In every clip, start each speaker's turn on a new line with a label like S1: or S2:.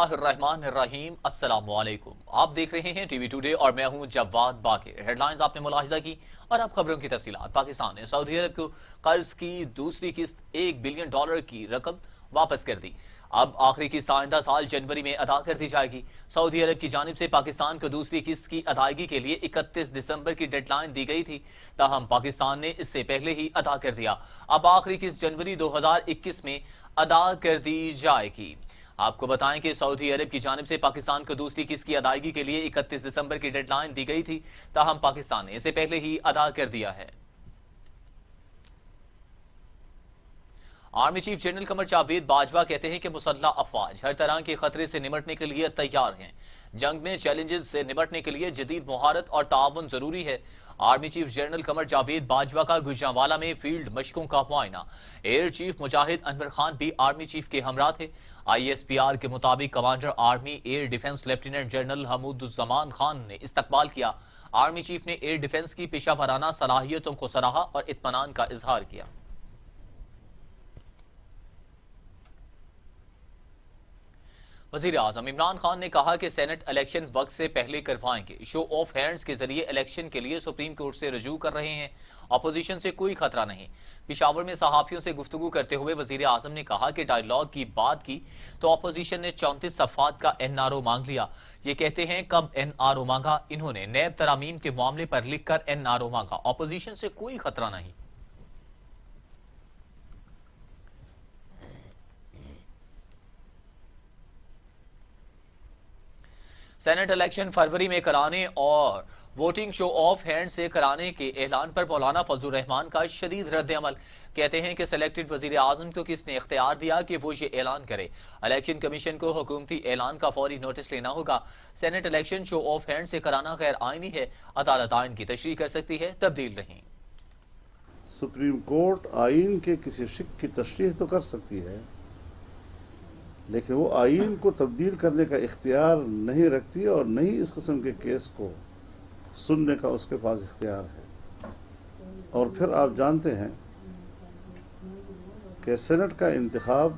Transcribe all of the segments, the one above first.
S1: बिस्मिल्लाहिर्रहमानिर्रहीम। अस्सलाम वालेकुम। आप देख रहे हैं टीवी टुडे और मैं हूं जवाद बाकिर। हेडलाइंस आपने मुलाहिजा की और अब खबरों की तफसीलात। पाकिस्तान ने सऊदी अरब को कर्ज की दूसरी किस्त $1 बिलियन की रकम वापस कर दी। अब आखिरी किस्त आइंदा साल जनवरी में अदा कर दी जाएगी। सऊदी अरब की जानिब से पाकिस्तान को दूसरी किस्त की अदायगी के लिए 31 दिसंबर की डेडलाइन दी गई थी, ताहम पाकिस्तान ने इससे पहले ही अदा कर दिया। अब आखिरी किस्त जनवरी 2021 में अदा कर दी जाएगी। आपको बताएं कि सऊदी अरब की जानिब से पाकिस्तान को दूसरी किस्त की अदायगी के लिए 31 दिसंबर की डेडलाइन दी गई थी, ताहम पाकिस्तान ने इसे पहले ही अदा कर दिया है। Army chief general Qamar Javed Bajwa कहते हैं कि मुसल्लह अफवाज हर तरह के खतरे से निपटने के लिए तैयार हैं। जंग में चैलेंजेस से निपटने के लिए जदीद मुहारत और ताउन जरूरी है। Army chief general Qamar Javed Bajwa का गुजरांवाला में फील्ड मशकों का मुआयना। एयर चीफ मुजाहिद अनवर खान भी आर्मी चीफ के हमरा थे। ISPR के मुताबिक commander army air defence lieutenant general Hamooduzzaman Khan ने इस्तकबाल किया। आर्मी चीफ ने एयर डिफेंस की पेशा वराना सलाहियतों को सराहा और इत्मीनान का इजहार किया। वजीर आजम इमरान खान ने कहा कि सेनेट इलेक्शन वक्त से पहले करवाएंगे। शो ऑफ हैंड्स के जरिए इलेक्शन के लिए सुप्रीम कोर्ट से रजू कर रहे हैं। अपोजिशन से कोई खतरा नहीं। पिशावर में सहाफियों से गुफ्तगू करते हुए वजीर आजम ने कहा कि डायलॉग की बात की तो अपोजिशन ने 34 सफ़ात का NRO मांग लिया। ये कहते हैं कब NRO मांगा? इन्होंने नैब तरामीम के मामले पर लिख कर NRO मांगा। अपोजिशन से कोई खतरा नहीं। सेनेट इलेक्शन फरवरी में कराने और वोटिंग शो ऑफ हैंड से कराने के ऐलान पर मौलाना फजलुर रहमान का शदीद रद्द अमल। कहते हैं कि सिलेक्टेड वजीर आजम को किसने इख्तियार दिया कि वो ये ऐलान करे? इलेक्शन कमीशन को हुकूमती ऐलान का फौरी नोटिस लेना होगा। Senate election show off hand से कराना गैर आईनी है। अदालत आइन की तशरीह कर सकती है, तब्दील नहीं।
S2: सुप्रीम कोर्ट आइन के किसी शिक की तशरीह तो कर सकती है, लेकिन वो आइन को तब्दील करने का इख्तियार नहीं रखती और नहीं इस किस्म के केस को सुनने का उसके पास इख्तियार है। और फिर आप जानते हैं कि सेनेट का इंतखाब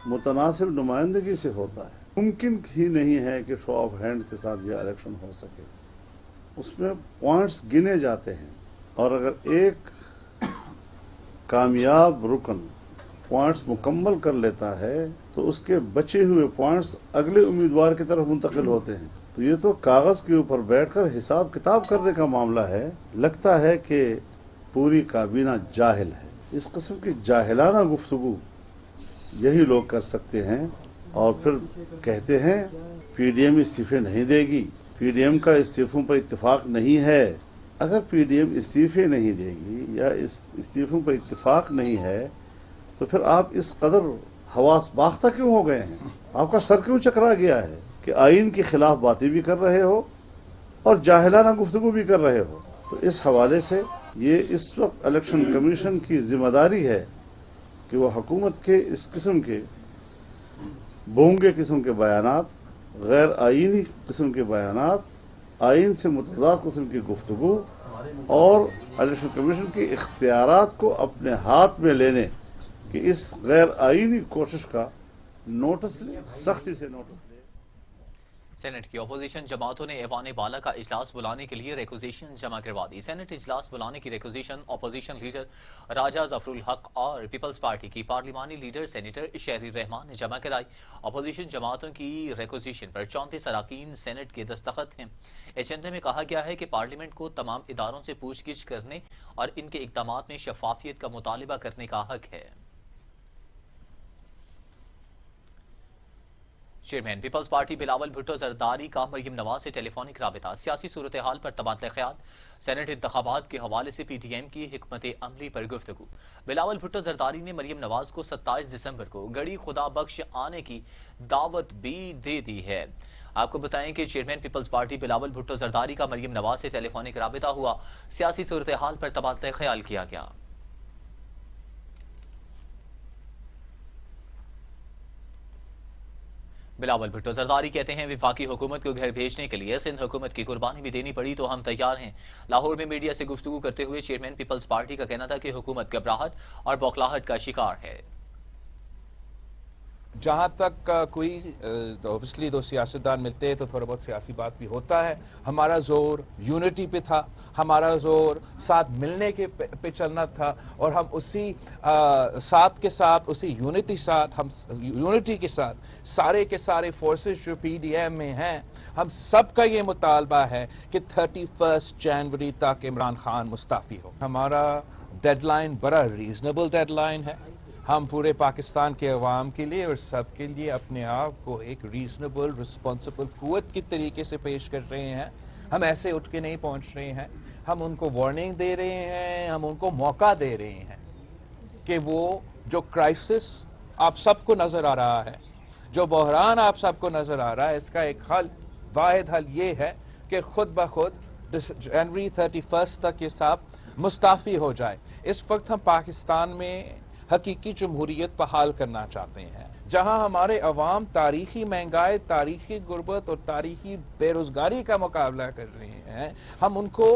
S2: मुतनासिब नुमाइंदगी से होता है। मुमकिन ही नहीं है कि शो ऑफ हैंड के साथ यह इलेक्शन हो सके। उसमें पॉइंट्स गिने जाते हैं और अगर एक कामयाब रुकन पॉइंट्स मुकम्मल कर लेता है तो उसके बचे हुए पॉइंट्स अगले उम्मीदवार की तरफ मुंतकिल होते हैं। तो ये तो कागज के ऊपर बैठकर हिसाब किताब करने का मामला है। लगता है कि पूरी काबीना जाहिल है। इस किस्म की जाहिलाना गुफ्तगू यही लोग कर सकते हैं और फिर कहते हैं PDM इस्तीफे नहीं देगी, PDM का इस्तीफों पर इत्तेफाक नहीं है। अगर PDM इस्तीफे नहीं देगी या इस इस्तीफों पर इत्तेफाक नहीं है तो फिर आप इस कदर हवास बाख्ता क्यों हो गए हैं? आपका सर क्यों चकरा गया है कि आइन के खिलाफ बातें भी कर रहे हो और जाहिलाना गुफ्तगू भी कर रहे हो? तो इस हवाले से ये इस वक्त इलेक्शन कमीशन की जिम्मेदारी है कि वो हुकूमत के इस किस्म के बोंगे किस्म के बयानात, गैर आइनी किस्म के बयानात, आइन से मुतज़ाद किस्म की गुफ्तगू और इलेक्शन कमीशन के इख्तियारात को अपने हाथ में लेने कि इस गैर आईनी कोशिश का नोटिस ले, सख्ती से नोटिस ले।
S1: सेनेट की अपोजिशन जमातों ने ऐवान बाला का इजलास बुलाने के लिए रिक्वेजिशन जमा करवा दी। सेनेट इजलास बुलाने की रिक्वेजिशन अपोजिशन लीडर राजा जफरुल हक और पीपल्स पार्टी की पार्लिमानी लीडर सेनेटर शहरी रहमान ने जमा कराई। अपोजिशन जमातों की रिक्वेजिशन पर 34 अरकान सेनेट के दस्तखत हैं। एजेंडे में कहा गया है कि पार्लियामेंट को तमाम इदारों से पूछगिछ करने और इनके इकदाम में शफाफियत का मुतालिबा करने का हक है। चेयरमैन पीपल्स पार्टी बिलावल भुट्टो जरदारी का मरियम नवाज से टेलीफोनिक राबिता। सियासी सूरत हाल पर तबादला ख्याल। सेनेट इंतखाबात के हवाले से PTM की हिकमत अमली पर गुफ्तगू। बिलावल भुट्टो जरदारी ने मरियम नवाज को 27 दिसंबर को गड़ी खुदा बख्श आने की दावत भी दे दी है। आपको बताएं कि चेयरमैन पीपल्स पार्टी बिलावल भुट्टो जरदारी का मरियम नवाज से टेलीफोनिक राबिता हुआ। सियासी सूरत हाल पर तबादला ख्याल किया गया। बिलावल भुट्टो जरदारी कहते हैं वफाकी हुकूमत को घर भेजने के लिए सिंध हुकूमत की कुर्बानी भी देनी पड़ी तो हम तैयार हैं। लाहौर में मीडिया से गुफ्तगू करते हुए चेयरमैन पीपल्स पार्टी का कहना था कि हुकूमत घबराहट और बौखलाहट का शिकार है।
S3: जहाँ तक कोई ऑब्वियसली दो सियासतदान मिलते हैं तो थोड़ा बहुत सियासी बात भी होता है। हमारा जोर यूनिटी पे था, हमारा जोर साथ मिलने के पे चलना था, और हम उसी साथ के साथ, उसी यूनिटी के साथ सारे के सारे फोर्सेस जो पीडीएम में हैं, हम सबका ये मुतालबा है कि 31 जनवरी तक इमरान खान मुस्ताफी हो। हमारा डेडलाइन बड़ा रीजनेबल डेडलाइन है। हम पूरे पाकिस्तान के अवाम के लिए और सब के लिए अपने आप को एक रीजनेबल रिस्पॉन्सिबल कुव्वत के तरीके से पेश कर रहे हैं। हम ऐसे उठ के नहीं पहुंच रहे हैं, हम उनको वार्निंग दे रहे हैं, हम उनको मौका दे रहे हैं कि वो जो क्राइसिस आप सबको नजर आ रहा है, जो बहरान आप सबको नजर आ रहा है, इसका एक हल, वाहिद हल ये है कि खुद ब खुद जनवरी 31 तक ये सब मुस्ताफी हो जाए। इस वक्त हम पाकिस्तान में हकीकी जमहूरियत बहाल करना चाहते हैं, जहां हमारे अवाम तारीखी महंगाई, तारीखी गुर्बत और तारीखी बेरोजगारी का मुकाबला कर रहे हैं। हम उनको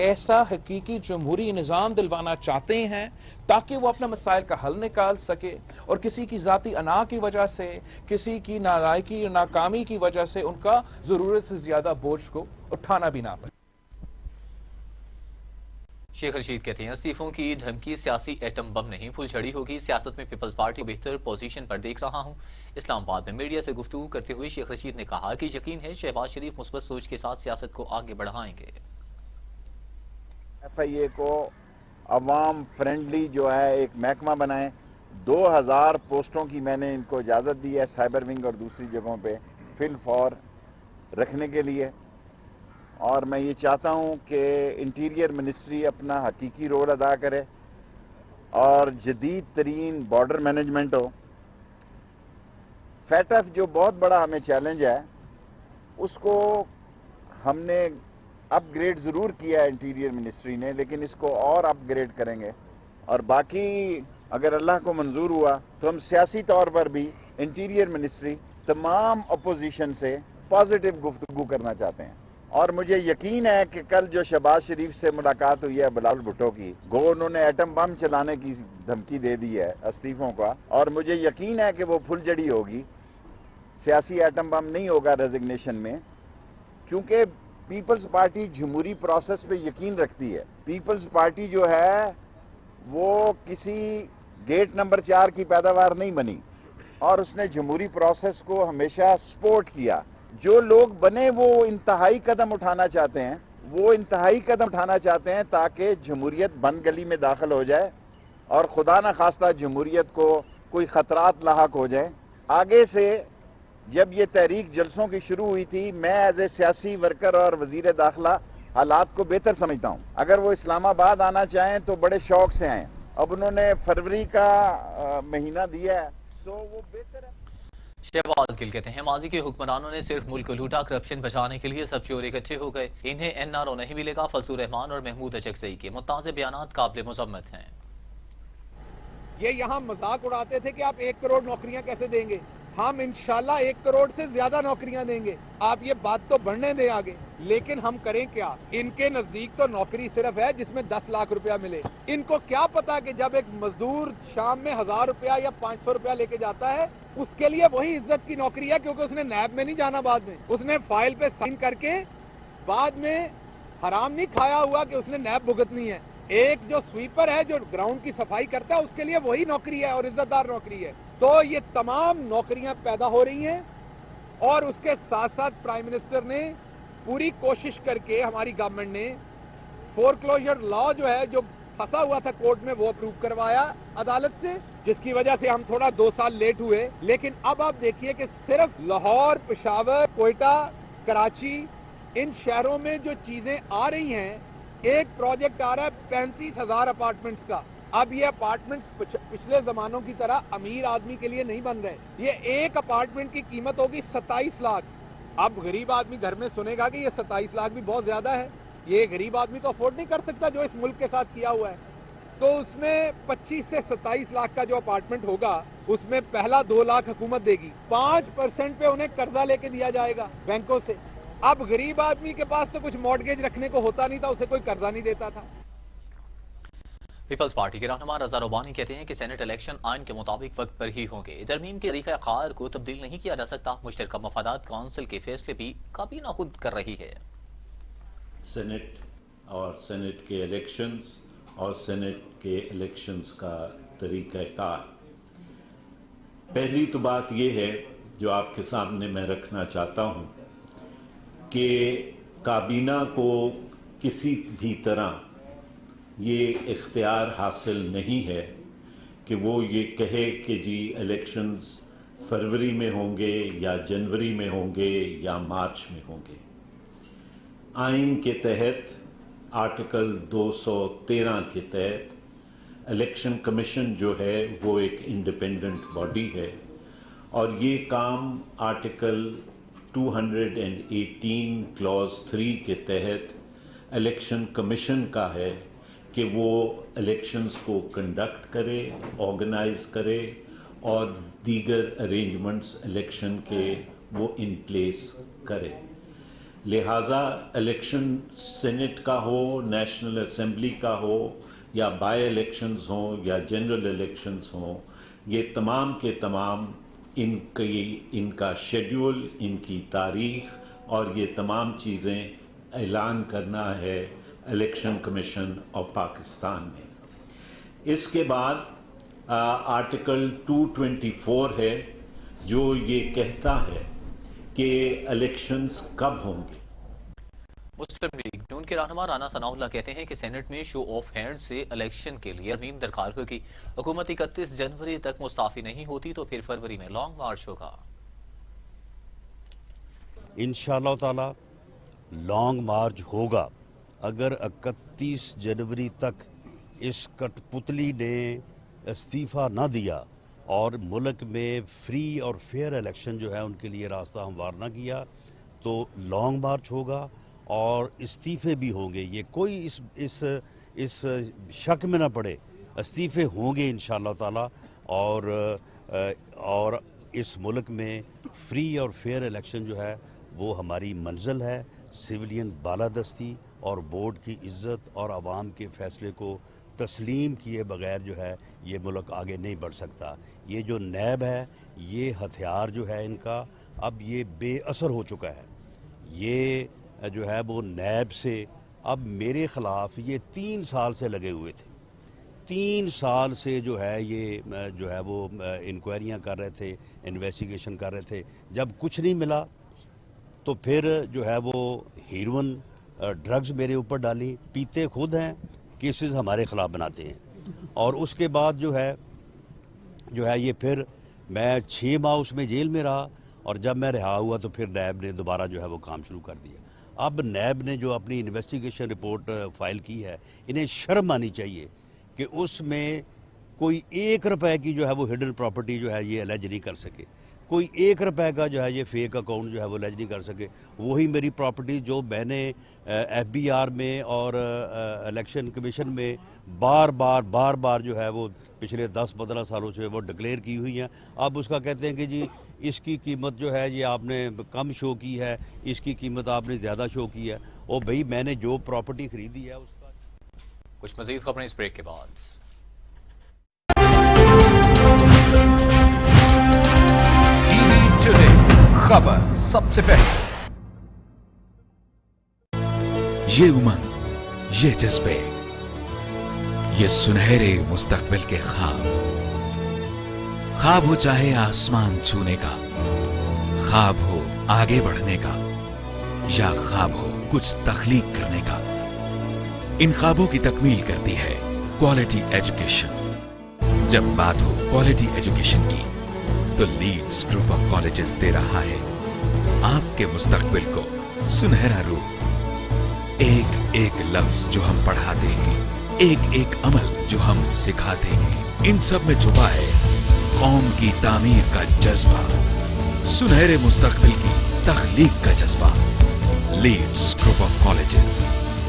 S3: ऐसा हकीकी जमहूरी निज़ाम दिलवाना चाहते हैं ताकि वो अपने मसाइल का हल निकाल सके और किसी की ज़ाती अना की वजह से, किसी की नालायकी और नाकामी की वजह से उनका ज़रूरत से ज़्यादा बोझ को उठाना भी ना पड़े।
S1: शेख रशीद कहते हैं इस्तीफों की धमकी सियासी एटम बम नहीं, फुलझड़ी होगी। सियासत में पीपल्स पार्टी बेहतर पोजीशन पर देख रहा हूं। इस्लामाबाद में मीडिया से गुफ्तगू करते हुए शेख रशीद ने कहा कि यकीन है शहबाज शरीफ मुस्बत सोच के साथ सियासत को आगे बढ़ाएंगे।
S4: FIA को अवाम फ्रेंडली जो है एक महकमा बनाएं। 2000 पोस्टों की मैंने इनको इजाज़त दी है साइबर विंग और दूसरी जगहों पे फिल फॉर रखने के लिए, और मैं ये चाहता हूँ कि इंटीरियर मिनिस्ट्री अपना हकीकी रोल अदा करे और जदीद तरीन बॉर्डर मैनेजमेंट हो। फैटफ जो बहुत बड़ा हमें चैलेंज है, उसको हमने अपग्रेड ज़रूर किया है इंटीरियर मिनिस्ट्री ने, लेकिन इसको और अपग्रेड करेंगे। और बाकी अगर अल्लाह को मंजूर हुआ तो हम सियासी तौर पर भी इंटीरियर मिनिस्ट्री तमाम अपोजिशन से पॉजिटिव गुफ्तगू करना चाहते हैं। और मुझे यकीन है कि कल जो शहबाज शरीफ से मुलाकात हुई है बिलावल भुट्टो की, गो उन्होंने एटम बम चलाने की धमकी दे दी है इस्तीफों का, और मुझे यकीन है कि वो फुलझड़ी होगी, सियासी एटम बम नहीं होगा रेजिग्नेशन में, क्योंकि पीपल्स पार्टी जमहूरी प्रोसेस पे यकीन रखती है। पीपल्स पार्टी जो है वो किसी गेट नंबर 4 की पैदावार नहीं बनी, और उसने जमहूरी प्रोसेस को हमेशा सपोर्ट किया। जो लोग बने वो इंतहाई कदम उठाना चाहते हैं, वो इंतहाई कदम उठाना चाहते हैं ताकि जमहूरियत बंद गली में दाखिल हो जाए और खुदा न खास्ता जमहूरियत को कोई ख़तरात लाहक हो जाए। आगे से जब ये तहरीक जलसों की शुरू हुई थी, मैं एज ए सियासी वर्कर और वज़ीर दाखिला हालात को बेहतर समझता हूँ। अगर वो इस्लामाबाद आना चाहें तो बड़े शौक से आएँ। अब उन्होंने फरवरी का महीना दिया है, सो वो बेहतर है।
S1: शहबाज गिल कहते हैं माजी के हुक्मरानों ने सिर्फ मुल्क को लूटा, करप्शन बचाने के लिए सब चोर इकट्ठे हो गए, इन्हें NRO नहीं मिलेगा। फजलुर रहमान और महमूद अचकज़ई के मुत्ताज़िर बयानात काबिल मुज़म्मत हैं।
S5: ये यहाँ मजाक उड़ाते थे कि आप 1 करोड़ नौकरियां कैसे देंगे। हम इंशाल्लाह 1 करोड़ से ज्यादा नौकरियां देंगे। आप ये बात तो बढ़ने दें आगे, लेकिन हम करें क्या? इनके नजदीक तो नौकरी सिर्फ है जिसमें 10 लाख रुपया मिले। इनको क्या पता कि जब एक मजदूर शाम में 1000 रुपया या 500 रुपया लेके जाता है, उसके लिए वही इज्जत की नौकरी है, क्योंकि उसने नैब में नहीं जाना, बाद में उसने फाइल पे साइन करके बाद में हराम नहीं खाया हुआ कि उसने नैब भुगतनी है। एक जो स्वीपर है, जो ग्राउंड की सफाई करता है, उसके लिए वही नौकरी है और इज्जतदार नौकरी है। तो ये तमाम नौकरियां पैदा हो रही हैं, और उसके साथ साथ प्राइम मिनिस्टर ने पूरी कोशिश करके, हमारी गवर्नमेंट ने फोरक्लोजर लॉ जो है, जो फंसा हुआ था कोर्ट में, वो अप्रूव करवाया अदालत से, जिसकी वजह से हम थोड़ा 2 साल लेट हुए। लेकिन अब आप देखिए कि सिर्फ लाहौर, पेशावर, कोयटा, कराची, इन शहरों में जो चीजें आ रही हैं, एक प्रोजेक्ट आ रहा है 35,000 अपार्टमेंट्स का। अब ये अपार्टमेंट्स पिछले जमानों की तरह अमीर आदमी के लिए नहीं बन रहे। ये एक अपार्टमेंट की कीमत होगी 27 लाख। अब गरीब आदमी घर में सुनेगा कि ये 27 लाख भी बहुत ज्यादा है, ये गरीब आदमी तो अफोर्ड नहीं कर सकता जो इस मुल्क के साथ किया हुआ है। तो उसमें 25 से 27 लाख का जो अपार्टमेंट होगा, उसमें पहला 2 लाख हुकूमत देगी, 5% पे उन्हें कर्जा लेके दिया जाएगा बैंकों से। अब गरीब आदमी के पास तो कुछ मॉर्गेज रखने को होता नहीं था, उसे कोई कर्जा नहीं देता था।
S1: پیپلز پارٹی کے رہنما رضا ربانی کہتے ہیں کہ سینٹ الیکشن آئین کے مطابق وقت پر ہی ہوں گے، ترمیم کے طریقہ کار کو تبدیل نہیں کیا جا سکتا۔ مشترکہ مفادات کونسل کے فیصلے بھی کابینہ خود کر رہی ہے۔
S6: سینٹ اور سینٹ کے الیکشنز اور سینٹ کے الیکشنز کا طریقہ کار، پہلی تو بات یہ ہے جو آپ کے سامنے میں رکھنا چاہتا ہوں کہ کابینہ کو کسی بھی طرح یہ اختیار حاصل نہیں ہے کہ وہ یہ کہے کہ جی الیکشنز فروری میں ہوں گے یا جنوری میں ہوں گے یا مارچ میں ہوں گے۔ آئین کے تحت آرٹیکل 213 کے تحت الیکشن کمیشن جو ہے وہ ایک انڈیپینڈنٹ باڈی ہے، اور یہ کام آرٹیکل 218 کلاز 3 کے تحت الیکشن کمیشن کا ہے کہ وہ الیکشنز کو کنڈکٹ کرے، آرگنائز کرے اور دیگر ارینجمنٹس الیکشن کے وہ ان پلیس کرے۔ لہٰذا الیکشن سینٹ کا ہو، نیشنل اسمبلی کا ہو، یا بائی الیکشنز ہوں یا جنرل الیکشنز ہوں، یہ تمام کے تمام ان کا شیڈول، ان کی تاریخ اور یہ تمام چیزیں اعلان کرنا ہے الیکشن کمیشن آف پاکستان نے۔ اس کے بعد آرٹیکل 224 ہے جو یہ کہتا ہے کہ الیکشنز کب ہوں گے۔
S1: مسلم لیگ نون کے رہنما رانا ثناء اللہ کہتے ہیں کہ سینٹ میں شو آف ہینڈ سے الیکشن کے لیے ترمیم درکار ہوگی۔ حکومت 31 جنوری تک مستعفی نہیں ہوتی تو پھر فروری میں لانگ مارچ ہوگا۔
S7: انشاءاللہ تعالی لانگ مارچ ہوگا اگر 31 جنوری تک اس کٹ پتلی نے استعفیٰ نہ دیا اور ملک میں فری اور فیئر الیکشن جو ہے ان کے لیے راستہ ہموار نہ کیا تو لانگ مارچ ہوگا اور استعفے بھی ہوں گے۔ یہ کوئی اس شک میں نہ پڑے، استعفے ہوں گے انشاءاللہ تعالی، اور اس ملک میں فری اور فیئر الیکشن جو ہے وہ ہماری منزل ہے۔ سویلین بالادستی اور بورڈ کی عزت اور عوام کے فیصلے کو تسلیم کیے بغیر جو ہے یہ ملک آگے نہیں بڑھ سکتا۔ یہ جو نیب ہے، یہ ہتھیار جو ہے ان کا اب یہ بے اثر ہو چکا ہے۔ یہ جو ہے وہ نیب سے اب میرے خلاف یہ 3 سال سے لگے ہوئے تھے، 3 سال سے جو ہے یہ جو ہے وہ انکوائریاں کر رہے تھے، انویسٹیگیشن کر رہے تھے۔ جب کچھ نہیں ملا تو پھر جو ہے وہ ہیروئن ڈرگز میرے اوپر ڈالی، پیتے خود ہیں، کیسز ہمارے خلاف بناتے ہیں، اور اس کے بعد جو ہے یہ پھر میں 6 ماہ اس میں جیل میں رہا، اور جب میں رہا ہوا تو پھر نیب نے دوبارہ جو ہے وہ کام شروع کر دیا۔ اب نیب نے جو اپنی انویسٹیگیشن رپورٹ فائل کی ہے، انہیں شرم آنی چاہیے کہ اس میں کوئی 1 روپے کی جو ہے وہ ہڈن پراپرٹی جو ہے یہ الیج نہیں کر سکے، کوئی 1 روپے کا جو ہے یہ فیک اکاؤنٹ جو ہے وہ الیج نہیں کر سکے۔ وہی میری پراپرٹی جو میں نے ایف بی آر میں اور الیکشن کمیشن میں بار بار جو ہے وہ پچھلے 10-15 سالوں سے وہ ڈکلیئر کی ہوئی ہیں، اب اس کا کہتے ہیں کہ جی اس کی قیمت جو ہے یہ آپ نے کم شو کی ہے، اس کی قیمت آپ نے زیادہ شو کی ہے۔ اور بھئی میں نے جو پراپرٹی خریدی ہے اس کا
S1: کچھ مزید خبریں اس بریک کے بعد۔
S8: خبر سب سے پہلے،
S9: یہ امنگ، یہ جذبے، یہ سنہرے مستقبل کے خواب ہو چاہے آسمان چھونے کا، خواب ہو آگے بڑھنے کا، یا خواب ہو کچھ تخلیق کرنے کا، ان خوابوں کی تکمیل کرتی ہے کوالٹی ایجوکیشن۔ جب بات ہو کوالٹی ایجوکیشن کی تو لیڈز گروپ آف کالجز دے رہا ہے آپ کے مستقبل کو سنہرا روپ۔ ایک ایک لفظ جو ہم پڑھاتے ہیں، ایک ایک عمل جو ہم سکھاتے ہیں، ان سب میں چھپا ہے قوم کی تعمیر کا جذبہ، سنہرے مستقبل کی تخلیق کا جذبہ۔ لیڈز گروپ آف کالجز،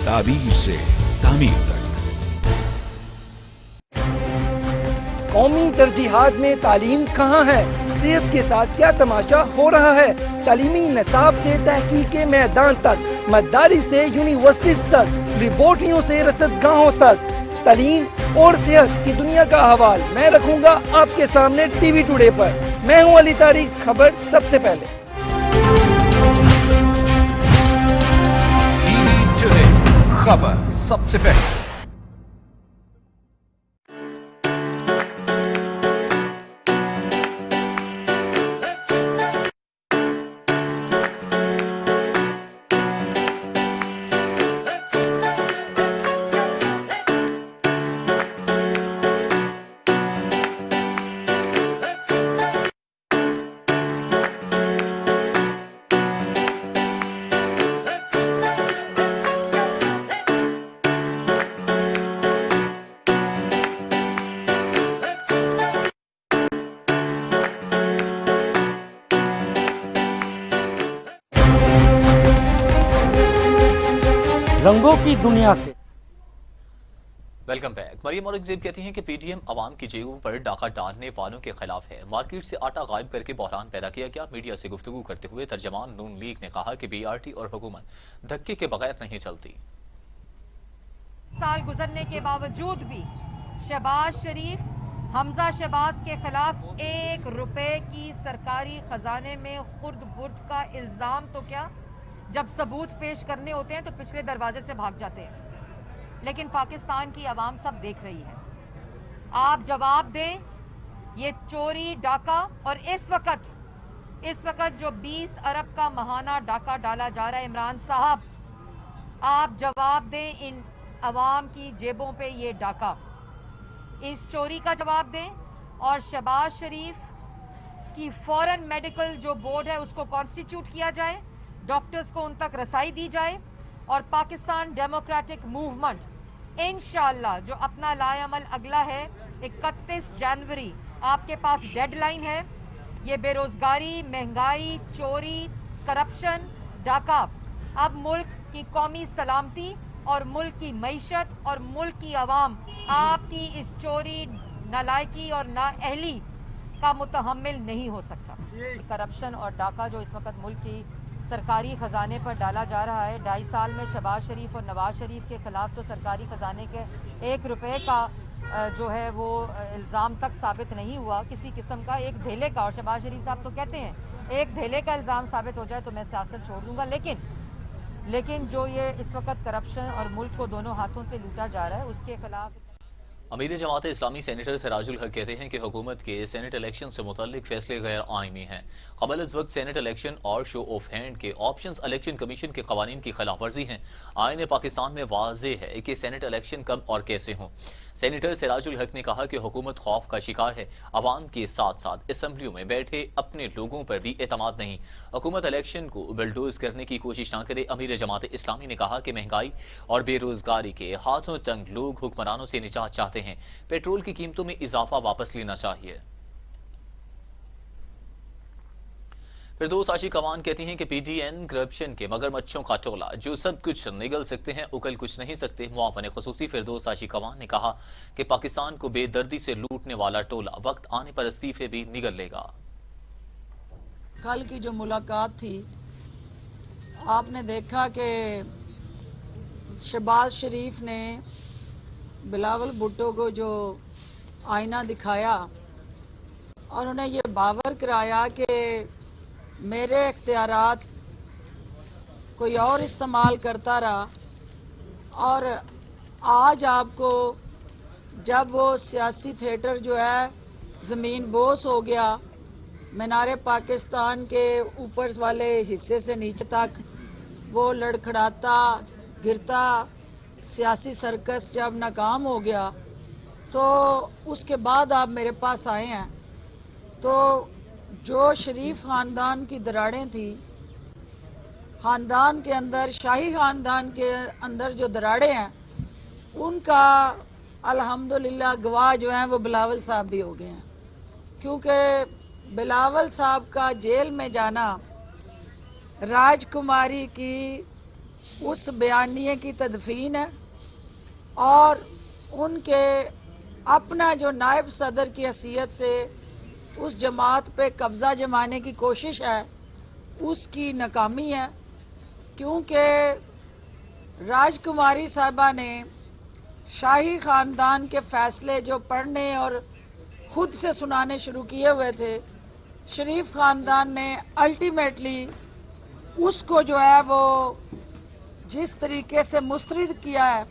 S9: تعبیر سے تعمیر تک۔
S10: قومی ترجیحات میں تعلیم کہاں ہے؟ صحت کے ساتھ کیا تماشا ہو رہا ہے؟ تعلیمی نصاب سے تحقیق کے میدان تک، مدارس سے یونیورسٹیز تک، لیبارٹریوں سے رصد گاہوں تک، تعلیم और सेहत की दुनिया का अहवाल मैं रखूंगा आपके सामने टीवी टुडे पर। मैं हूं अली तारिक, खबर सबसे पहले।
S8: टीवी टुडे, खबर सबसे पहले।
S10: रंगों की दुनिया से
S1: वेलकम बैक। मरियम औरंगजेब कहती हैं कि पीडीएम आवाम की जेबों पर डाका डालने वालों के खिलाफ है। मार्केट से आटा गायब करके बहरान पैदा किया गया। मीडिया से गुफ्तगू करते हुए तर्जमान नून लीग ने कहा कि बीआरटी और हुकूमत धक्के के बगैर नहीं चलती।
S11: साल गुजरने के बावजूद भी शहबाज शरीफ, हमजा शहबाज के खिलाफ 1 रुपए की सरकारी खजाने में खुर्द बुर्द का इल्जाम तो क्या, जब सबूत पेश करने होते हैं तो पिछले दरवाजे से भाग जाते हैं। लेकिन पाकिस्तान की आवाम सब देख रही है। आप जवाब दें, ये चोरी डाका और इस वक्त जो 20 अरब का महाना डाका डाला जा रहा है, इमरान साहब आप जवाब दें, इन आवाम की जेबों पे ये डाका, इस चोरी का जवाब दें। और शहबाज शरीफ की फौरन मेडिकल जो बोर्ड है उसको कॉन्स्टिट्यूट किया जाए, डॉक्टर्स को उन तक रसाई दी जाए और पाकिस्तान डेमोक्रेटिक मूवमेंट इंशाअल्लाह जो अपना लाएअमल अगला है 31 जनवरी आपके पास डेडलाइन है। ये बेरोजगारी, महंगाई, चोरी, करप्शन, डाका अब मुल्क की कौमी सलामती और मुल्क की मईशत और मुल्क की आवाम आपकी इस चोरी, नालायकी और नाअहली का मुतहम्मिल नहीं हो सकता। करप्शन और डाका जो इस वक्त मुल्क की सरकारी खजाने पर डाला जा रहा है, 2.5 साल में शहबाज शरीफ और नवाज शरीफ के खिलाफ तो सरकारी खजाने के 1 रुपए का जो है वो इल्ज़ाम तक साबित नहीं हुआ किसी किस्म का, एक धेले का। और शहबाज शरीफ साहब तो कहते हैं एक धेले का इल्ज़ाम साबित हो जाए तो मैं सियासत छोड़ दूंगा। लेकिन जो ये इस वक्त करप्शन और मुल्क को दोनों हाथों से लूटा जा रहा है उसके खिलाफ
S1: अमीर जमात इस्लामी सेनेटर सिराजुल हक कहते हैं कि हुकूमत के सेनेट इलेक्शन से मुतल्लिक फैसले गैर आइनी हैं। कबल इस वक्त सेनेट इलेक्शन और शो ऑफ हैंड के ऑप्शंस इलेक्शन कमीशन के कवानीन की खिलाफ वर्जी हैं। आईन पाकिस्तान में वाज़ेह है कि सेनेट इलेक्शन कब और कैसे हों। सेनेटर सिराजुल हक ने कहा कि हुकूमत खौफ का शिकार है, अवाम के साथ साथ असम्बलियों में बैठे अपने लोगों पर भी एतमाद नहीं। हुकूमत इलेक्शन को बिल्डोज करने की कोशिश न करे। अमीर जमात इस्लामी ने कहा कि महंगाई और बेरोजगारी के हाथों तंग लोग हुक्मरानों से निजात चाहते हैं। पेट्रोल की कीमतों में इजाफा वापस लेना चाहिए। फिरदौस आशी कमान कहती हैं कि पीडीएन करप्शन के मगरमच्छों का टोला जो सब कुछ निगल सकते हैं उगल कुछ नहीं सकते। मुआवन खुसूसी फिरदौस आशी कमान ने कहा कि पाकिस्तान को बेदर्दी से लूटने वाला टोला वक्त आने पर इस्तीफे भी निगल लेगा।
S12: कल की जो मुलाकात थी, आपने देखा कि शहबाज शरीफ ने बिलावल भुट्टो को जो आईना दिखाया और उन्हें ये बावर कराया कि मेरे इख्तियारात कोई और इस्तेमाल करता रहा, और आज आपको जब वो सियासी थिएटर जो है ज़मीन बोस हो गया, मीनारे पाकिस्तान के ऊपर वाले हिस्से से नीचे तक वो लड़खड़ाता गिरता सियासी सर्कस जब नाकाम हो गया, तो उसके बाद आप मेरे पास आए हैं। तो जो शरीफ ख़ानदान की दरारें थी, ख़ानदान के अंदर, शाही ख़ानदान के अंदर जो दरारें हैं, उनका अल्हम्दुलिल्लाह गवाह जो हैं वो बिलावल साहब भी हो गए हैं। क्योंकि बिलावल साहब का जेल में जाना राजकुमारी की उस बयानिए की तदफीन है और उनके अपना जो नायब सदर की हैसियत से उस जमात पे कब्ज़ा जमाने की कोशिश है उसकी नाकामी है। क्योंकि राजकुमारी साहबा ने शाही ख़ानदान के फ़ैसले जो पढ़ने और ख़ुद से सुनाने शुरू किए हुए थे, शरीफ ख़ानदान ने अल्टीमेटली उसको जो है वो जिस तरीके से मुस्तरद किया है,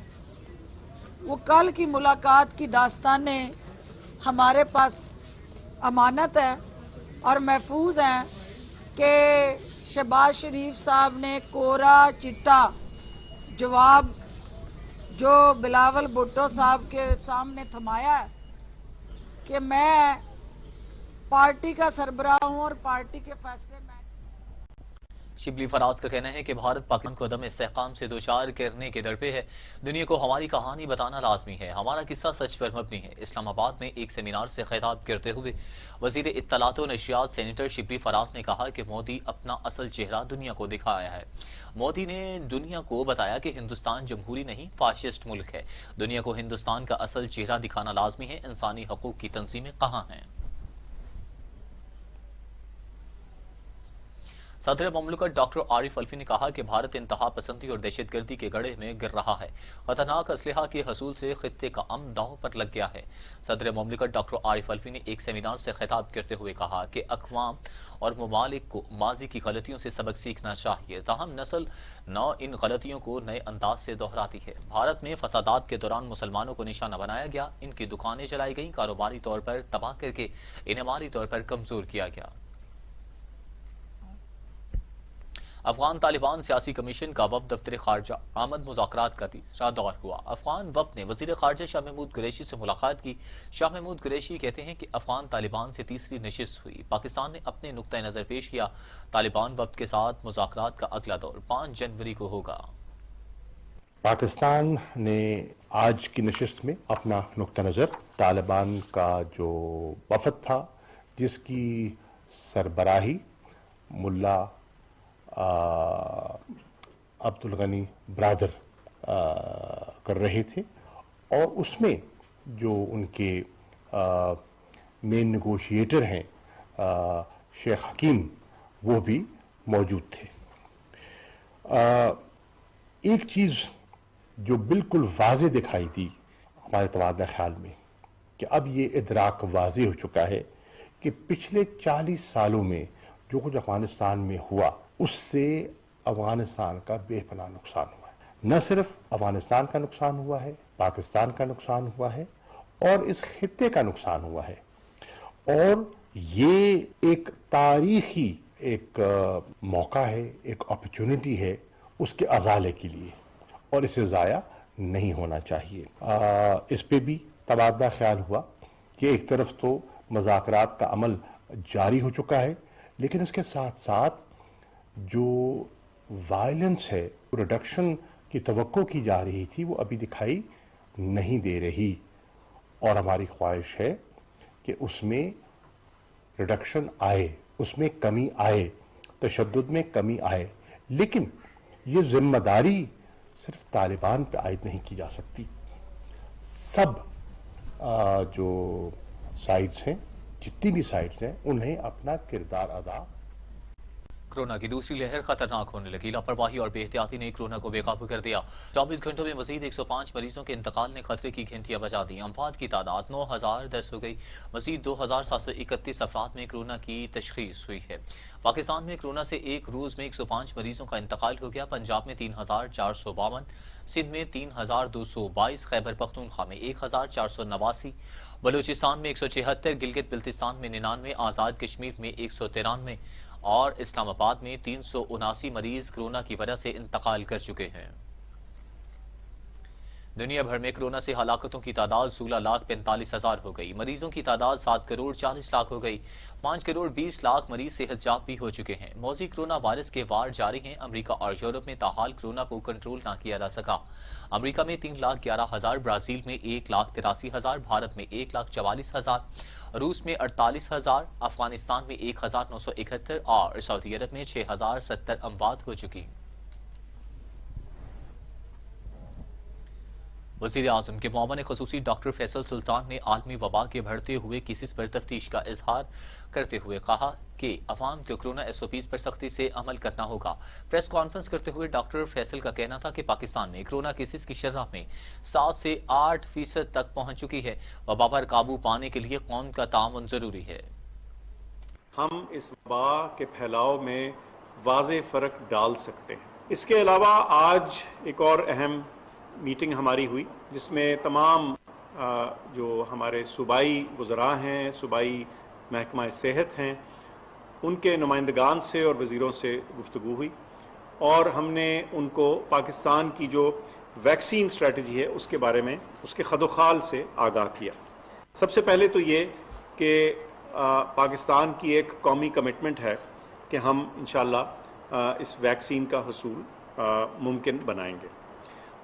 S12: वो कल की मुलाकात की दास्तानें हमारे पास अमानत है और महफूज हैं कि शहबाज शरीफ साहब ने कोरा चिट्टा जवाब जो बिलावल भुट्टो साहब के सामने थमाया है कि मैं पार्टी का सरबराह हूँ और पार्टी के फैसले में।
S1: शिबली फराज का कहना है कि भारत पाकिस्तान को अदम इस्तेहकाम से दोचार करने के दर पे है। दुनिया को हमारी कहानी बताना लाजमी है, हमारा किस्सा सच पर मबनी है। इस्लामाबाद में एक सेमिनार से खिताब करते हुए वजीर इत्तलात व नशियात सेनेटर शिबली फराज ने कहा कि मोदी अपना असल चेहरा दुनिया को दिखाया है। मोदी ने दुनिया को बताया कि हिंदुस्तान जमहूरी नहीं फाशिस्ट मुल्क है। दुनिया को हिंदुस्तान का असल चेहरा दिखाना लाजमी है। इंसानी हकूक की तंजीमें कहाँ हैं? सदर ममलकत डॉक्टर आरिफ अलवी ने कहा कि भारत इंतहा पसंदी और दहशतगर्दी के गड्ढे में गिर रहा है। खतरनाक असलहा के हसूल से खित्ते का अमन दांव पर लग गया है। सदर ममलकत डॉक्टर आरिफ अलवी ने एक सेमिनार से खिताब करते हुए कहा कि अक़वाम और ममालिक को माजी की गलतियों से सबक सीखना चाहिए, ताहम नस्ल नौ इन गलतियों को नए अंदाज से दोहराती है। भारत में फसादात के दौरान मुसलमानों को निशाना बनाया गया, इनकी दुकानें जलाई गईं, कारोबारी तौर पर तबाह करके इन्हें माली तौर पर कमजोर किया गया। अफगान तालिबान सियासी कमीशन का वफ्द दफ्तर खारजा आमद मुज़ाकरात का तीसरा दौर हुआ। अफगान वफ्द ने वज़ीर खारजा शाह महमूद कुरैशी से मुलाकात की। शाह महमूद कुरैशी कहते हैं कि अफगान तालिबान से तीसरी नशिस्त हुई। पाकिस्तान ने अपने नुक्ता नज़र पेश किया। तालिबान वफ्द के साथ मुज़ाकरात का अगला दौर 5 जनवरी को होगा।
S13: पाकिस्तान ने आज की नशिस्त में अपना नुक्ता नज़र तालिबान का जो वफद था, जिसकी सरबराही मुल्ला अब्दुल गनी ब्रादर कर रहे थे, और उसमें जो उनके मेन नेगोशिएटर हैं शेख हकीम, वो भी मौजूद थे। एक चीज़ जो बिल्कुल वाज़े दिखाई दी हमारे तबादला ख्याल में, कि अब ये इदराक वाज़े हो चुका है कि पिछले 40 सालों में जो कुछ अफगानिस्तान में हुआ, उससे अफगानिस्तान का बेपनाह नुकसान हुआ है। न सिर्फ अफगानिस्तान का नुकसान हुआ है, पाकिस्तान का नुकसान हुआ है और इस खित्ते का नुकसान हुआ है। और ये एक तारीखी एक मौका है, एक अपॉर्चुनिटी है उसके अजाले के लिए, और इसे ज़ाया नहीं होना चाहिए। इस पे भी तबादला ख्याल हुआ कि एक तरफ तो मुज़ाकरात का अमल जारी हो चुका है, लेकिन उसके साथ साथ जो वायलेंस है, रिडक्शन की तवक्को की जा रही थी, वो अभी दिखाई नहीं दे रही, और हमारी ख्वाहिश है कि उसमें रिडक्शन आए, उसमें कमी आए, तशद्दुद में कमी आए। लेकिन ये जिम्मेदारी सिर्फ तालिबान पे आयद नहीं की जा सकती। सब जो साइड्स हैं, जितनी भी साइड्स हैं, उन्हें अपना किरदार अदा।
S1: कोरोना की दूसरी लहर खतरनाक होने लगी। लापरवाही और बेहतियाती ने कोरोना को बेकाबू कर दिया। 24 घंटों में मजीद 105 मरीजों के इंतकाल ने खतरे की घंटियां बजा दी। अमवात की तादाद 9010 हो गई। मजीद 2731 अफराद में कोरोना की तशखीस हुई है। पाकिस्तान में कोरोना से एक रोज में 105 मरीजों का इंतकाल हो गया। पंजाब में 3452, सिंध में 3222, खैबर पख्तूनख्वा में 1489, बलूचिस्तान में 176, गिलगित बिल्तिस्तान में 99, आज़ाद कश्मीर में 193 और इस्लामाबाद में 379 मरीज कोरोना की वजह से इंतकाल कर चुके हैं। दुनिया भर में कोरोना से हलाकतों की तादाद 16,45,000 हो गई। मरीजों की तादाद 7,40,00,000 हो गई। 5,20,00,000 मरीज सेहतयाब भी हो चुके हैं। मौजी कोरोना वायरस के वार जारी हैं। अमेरिका और यूरोप में ताहाल कोरोना को कंट्रोल ना किया जा सका। अमेरिका में 3,11,000, ब्राजील में 1,83,000, भारत में 1,44,000, रूस में 48,000, अफगानिस्तान में 1,971 और सऊदी अरब में 6,070 अमवात हो चुकी। वज़ीर आज़म के मुआवन ख़ुसूसी डॉक्टर फैसल सुल्तान ने आलमी वबा के बढ़ते हुए केसेस पर तफ्तीश का इजहार करते हुए कहा कि अवाम को कोरोना SOPs पर सख्ती से अमल करना होगा। प्रेस कॉन्फ्रेंस करते हुए डॉक्टर फैसल का कहना था कि पाकिस्तान में कोरोना केसेस की शरह में 7 से 8% तक पहुंच चुकी है। वबा पर काबू पाने के लिए कौम का ताउन जरूरी है।
S14: हम इस वबा के फैलाव में वाज़े फ़र्क डाल सकते हैं। इसके अलावा आज एक और अहम मीटिंग हमारी हुई जिसमें तमाम जो हमारे सूबाई वज़रा हैं, सूबाई महकमा सेहत हैं, उनके नुमाइंदगान से और वज़ीरों से गुफ्तगू हुई और हमने उनको पाकिस्तान की जो वैक्सीन स्ट्रेटजी है उसके बारे में उसके खदोखाल से आगाह किया। सबसे पहले तो ये कि पाकिस्तान की एक कौमी कमिटमेंट है कि हम इंशाअल्लाह इस वैक्सीन का हुसूल मुमकिन बनाएंगे।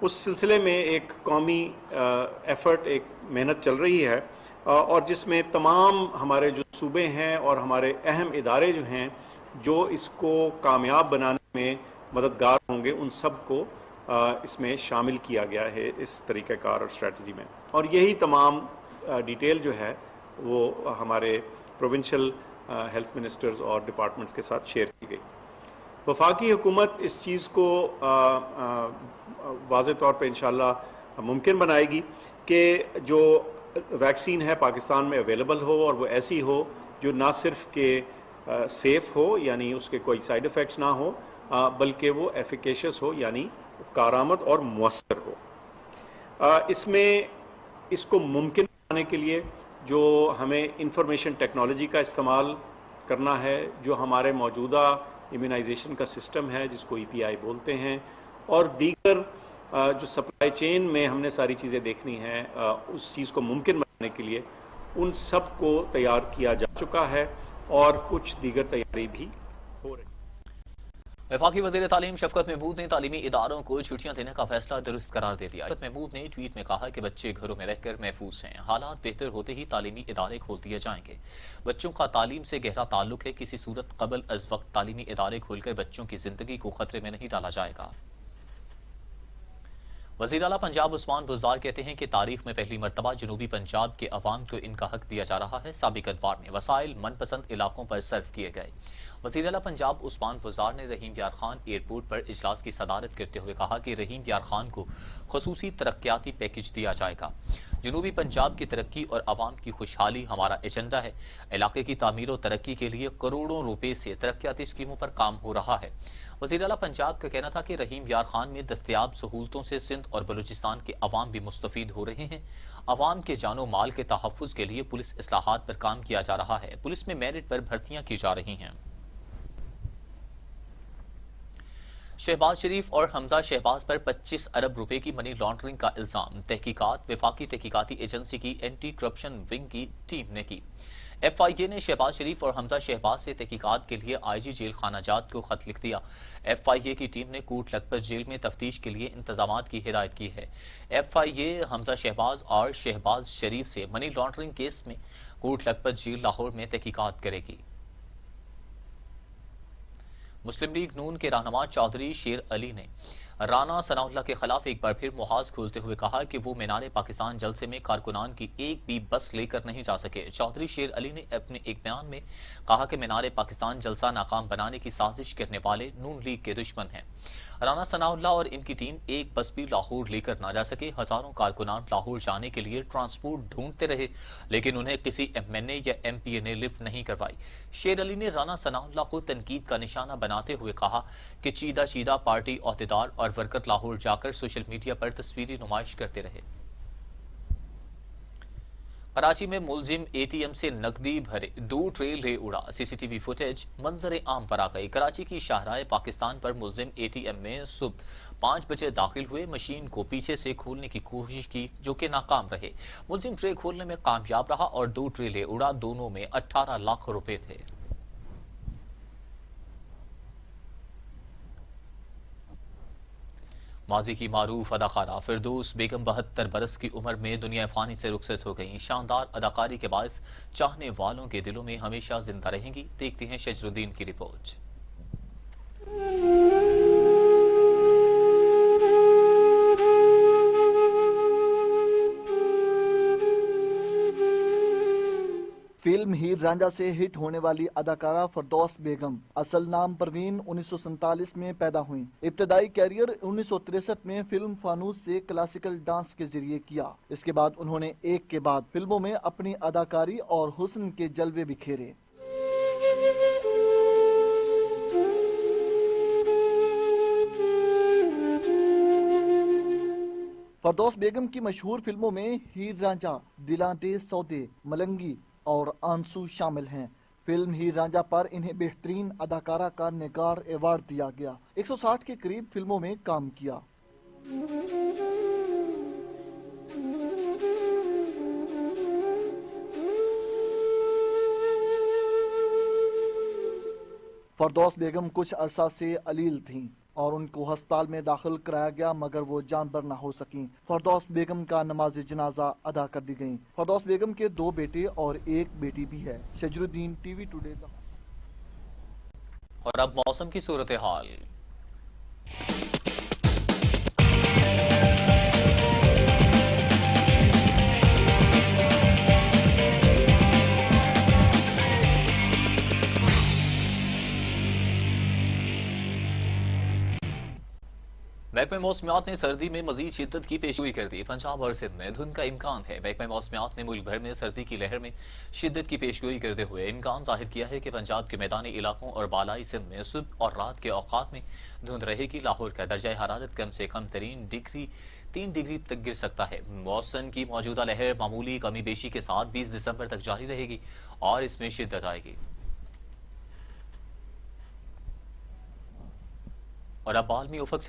S14: उस सिलसिले में एक कौमी एफ़र्ट, एक मेहनत चल रही है और जिसमें तमाम हमारे जो सूबे हैं और हमारे अहम इदारे जो हैं जो इसको कामयाब बनाने में मददगार होंगे, उन सब को इसमें शामिल किया गया है इस तरीक़ाकार और स्ट्रेटजी में। और यही तमाम डिटेल जो है वो हमारे प्रोविंशियल हेल्थ मिनिस्टर्स और डिपार्टमेंट्स के साथ शेयर की गई। वफाकी हुकूमत इस चीज़ को वाज़े तौर पे इंशाअल्लाह मुमकिन बनाएगी कि जो वैक्सीन है पाकिस्तान में अवेलेबल हो और वो ऐसी हो जो ना सिर्फ के सेफ़ हो, यानी उसके कोई साइड इफ़ेक्ट्स ना हो, बल्कि वो एफिकेशियस हो, यानी कारआमद और मुअस्सर हो। इसमें इसको मुमकिन बनाने के लिए जो हमें इंफॉर्मेशन टेक्नोलॉजी का इस्तेमाल करना है, जो हमारे मौजूदा इम्यूनाइजेशन का सिस्टम है जिसको EPI बोलते हैं, और दीगर जो सप्लाई चेन में हमने सारी चीज़ें देखनी हैं, उस चीज़ को मुमकिन बनाने के लिए उन सब को तैयार किया जा चुका है और कुछ दीगर तैयारी भी हो रही है।
S1: वफाकी वज़ीर तालीम शफकत महमूद ने तालीमी इदारों को छुट्टियां देने का फैसला दुरुस्त करार दे दिया। शफकत महमूद ने ट्वीट में कहा कि बच्चे घरों में रहकर महफूज हैं, हालात बेहतर होते ही तालीमी इदारे खोल दिए जाएंगे। बच्चों का तालीम से गहरा ताल्लुक है, किसी सूरत कबल अज वक्त तालीमी इदारे खोलकर बच्चों की जिंदगी को खतरे में नहीं डाला जाएगा। वज़ीर आला पंजाब उस्मान बुज़दार कहते हैं कि तारीख में पहली मरतबा जनूबी पंजाब के अवाम को इनका हक दिया जा रहा है। साबिक अदवार में वसाइल मनपसंद इलाकों पर सर्व किए गए। वज़ीर आला पंजाब उस्मान बुज़दार ने रहीम यार खान एयरपोर्ट पर इजलास की सदारत करते हुए कहा कि रहीम यार खान को खसूसी तरक्याती पैकेज दिया जाएगा। जनूबी पंजाब की तरक्की और अवाम की खुशहाली हमारा एजेंडा है। इलाके की तामीर और तरक्की के लिए करोड़ों रुपए से तरक्याती स्कीमों पर काम हो रहा है। वज़ीर आला पंजाब का कहना था कि रहीम यार खान में दस्तयाब सहूलतों से सिंध और बलूचिस्तान के अवाम भी मुस्तफीद हो रहे हैं। अवाम के जानो माल के तहफ़्फ़ुज़ के लिए पुलिस इस्लाहात पर काम किया जा रहा है। पुलिस में मेरिट पर भर्तियां की जा रही हैं। शहबाज शरीफ और हमजा शहबाज पर 25 अरब रुपए की मनी लॉन्ड्रिंग का इल्जाम। तहकीकात वफाकी तहकीकाती एजेंसी की एंटी करप्शन विंग की टीम ने की। FIA ने शहबाज शरीफ और हमजा शहबाज से तहकीकात के लिए IG जेल खानाजात को खत लिख दिया। FIA की टीम ने कोट लखपत जेल में तफ्तीश के लिए इंतजामात की हिदायत की है। FIA हमजा शहबाज और शहबाज शरीफ से मनी लॉन्ड्रिंग केस में कोट लखपत जेल लाहौर में तहकीकात करेगी। मुस्लिम लीग नून के रहनुमा चौधरी शेर अली ने राना सनाउल्लाह के खिलाफ एक बार फिर मुहाज खोलते हुए कहा कि वो मीनार पाकिस्तान जलसे में कारकुनान की एक भी बस लेकर नहीं जा सके। चौधरी शेर अली ने अपने एक बयान में कहा कि मीनार पाकिस्तान जलसा नाकाम बनाने की साजिश करने वाले नून लीग के दुश्मन हैं। राना सनाउल्लाह और इनकी टीम एक बस भी लाहौर लेकर ना जा सके। हजारों कारकुनान लाहौर जाने के लिए ट्रांसपोर्ट ढूंढते रहे, लेकिन उन्हें किसी MNA या MPA ने लिफ्ट नहीं करवाई। शेर अली ने राना सनाउल्लाह को तनकीद का निशाना बनाते हुए कहा कि चीदा चीदा पार्टी अहदेदार और वर्कर लाहौर जाकर सोशल मीडिया पर तस्वीरी नुमाइश करते रहे। कराची में मुलजिम ATM से नकदी भरे 2 ट्रे ले उड़ा। CCTV फुटेज मंजर आम पर आ गई। कराची की शाहराह पाकिस्तान पर मुलजिम ATM में सुबह 5 बजे दाखिल हुए, मशीन को पीछे से खोलने की कोशिश की जो कि नाकाम रहे। मुलजिम ट्रे खोलने में कामयाब रहा और 2 ट्रे ले उड़ा। दोनों में 18 लाख रुपए थे। माजी की मारूफ अदाकारा फिरदौस बेगम 72 बरस की उम्र में दुनिया फानी से रुखसत हो गई। शानदार अदाकारी के बायस चाहने वालों के दिलों में हमेशा जिंदा रहेंगी। देखते हैं शजरुद्दीन की रिपोर्ट।
S15: फिल्म हीर रांझा से हिट होने वाली अदाकारा फरदौस बेगम, असल नाम परवीन, 1947 में पैदा हुई। इब्तदाई कैरियर 1963 में फिल्म फानूस से क्लासिकल डांस के जरिए किया। इसके बाद उन्होंने एक के बाद फिल्मों में अपनी अदाकारी और हुस्न के जलवे बिखेरे। फरदौस बेगम की मशहूर फिल्मों में हीर रांझा, दिलां दे सौदे, मलंगी और आंसू शामिल हैं। फिल्म हीर रांझा पर इन्हें बेहतरीन अदाकारा का निगार अवार्ड दिया गया। 160 के करीब फिल्मों में काम किया। फरदौस बेगम कुछ अरसा से अलील थीं और उनको अस्पताल में दाखिल कराया गया, मगर वो जानबर न हो सकीं। फरदौस बेगम का नमाज जनाजा अदा कर दी गई। फरदौस बेगम के 2 बेटे और 1 बेटी भी है। शजरुद्दीन, टीवी टुडे।
S1: और अब मौसम की सूरत हाल। महकमे मौसमियात ने सर्दी में मजीद शिद्दत की पेशगोई कर दी। पंजाब और सिंध में धुंध का इम्कान है। महकमे मौसमियात ने मुल्क भर में सर्दी की लहर में शिद्दत की पेशगोई करते हुए इम्कान जाहिर किया है कि पंजाब के मैदानी इलाकों और बालाई सिंध में सुबह और रात के औकात में धुंध रहेगी। लाहौर का दर्जा हरारत कम से कम 3 डिग्री तक गिर सकता है। मौसम की मौजूदा लहर मामूली कमी बेशी के साथ 20 दिसंबर तक जारी रहेगी और इसमें शिद्दत आएगी। और अब बालमी उफक